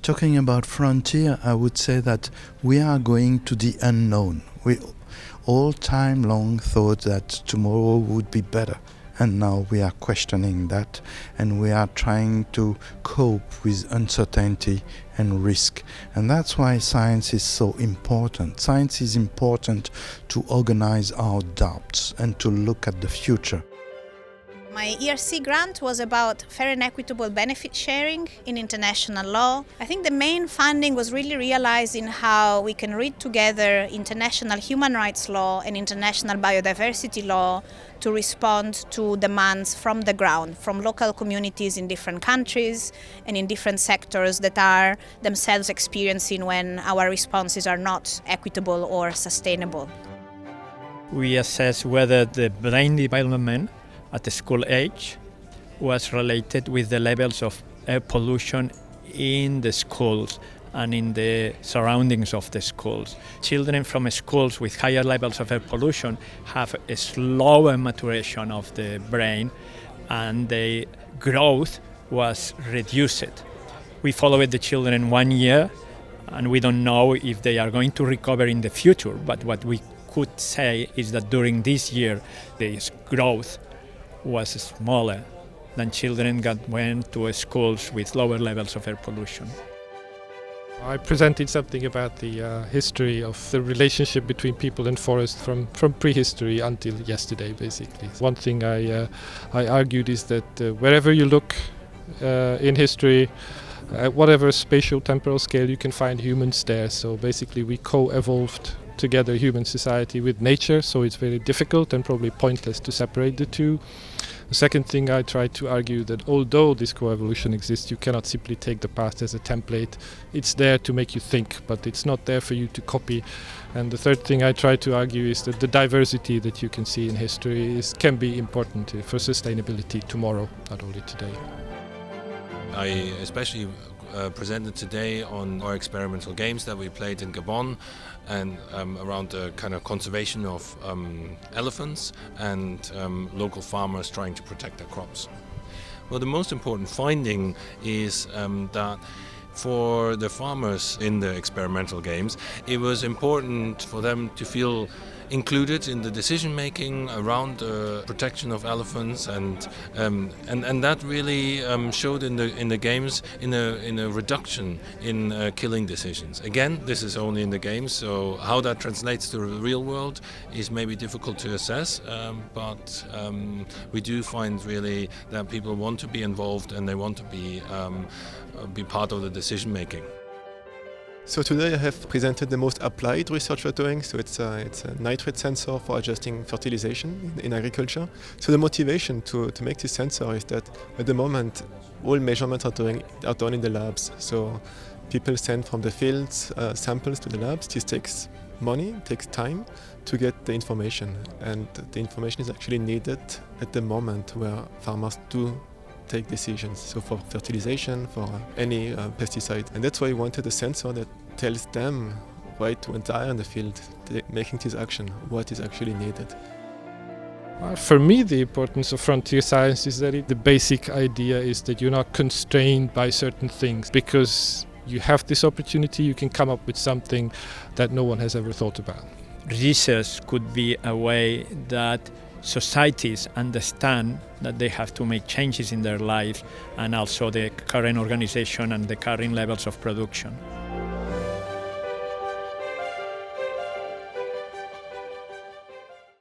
Talking about frontier, I would say that we are going to the unknown. We all time long thought that tomorrow would be better. And now we are questioning that, and we are trying to cope with uncertainty and risk. And that's why science is so important. Science is important to organize our doubts and to look at the future. My ERC grant was about fair and equitable benefit sharing in international law. I think the main funding was really realizing how we can read together international human rights law and international biodiversity law to respond to demands from the ground, from local communities in different countries and in different sectors that are themselves experiencing when our responses are not equitable or sustainable. We assess whether the brain development at the school age was related with the levels of air pollution in the schools and in the surroundings of the schools. Children from schools with higher levels of air pollution have a slower maturation of the brain and the growth was reduced. We followed the children 1 year and we don't know if they are going to recover in the future, but what we could say is that during this year, this growth was smaller than children that went to schools with lower levels of air pollution. I presented something about the history of the relationship between people and forest from prehistory until yesterday, basically. One thing I argued is that wherever you look in history, at whatever spatial temporal scale, you can find humans there. So basically we co-evolved together human society with nature, so it's very difficult and probably pointless to separate the two. The second thing I tried to argue that although this coevolution exists, you cannot simply take the past as a template. It's there to make you think, but it's not there for you to copy. And the third thing I tried to argue is that the diversity that you can see in history can be important for sustainability tomorrow, not only today. I especially presented today on our experimental games that we played in Gabon and around the kind of conservation of elephants and local farmers trying to protect their crops. Well, the most important finding is that for the farmers in the experimental games, it was important for them to feel included in the decision making around the protection of elephants, and that really showed in the games in a reduction in killing decisions. Again, this is only in the games, so how that translates to the real world is maybe difficult to assess, but we do find really that people want to be involved and they want to be part of the decision making. So today I have presented the most applied research we're doing. So it's a nitrate sensor for adjusting fertilization in agriculture. So the motivation to make this sensor is that at the moment all measurements are done in the labs. So people send from the fields samples to the labs. This takes money, takes time to get the information, and the information is actually needed at the moment where farmers do take decisions, so for fertilization, for any pesticide. And that's why we wanted a sensor that tells them right when they are in the field, making this action, what is actually needed. For me, the importance of frontier science is that the basic idea is that you're not constrained by certain things. Because you have this opportunity, you can come up with something that no one has ever thought about. Research could be a way that societies understand that they have to make changes in their lives, and also the current organization and the current levels of production.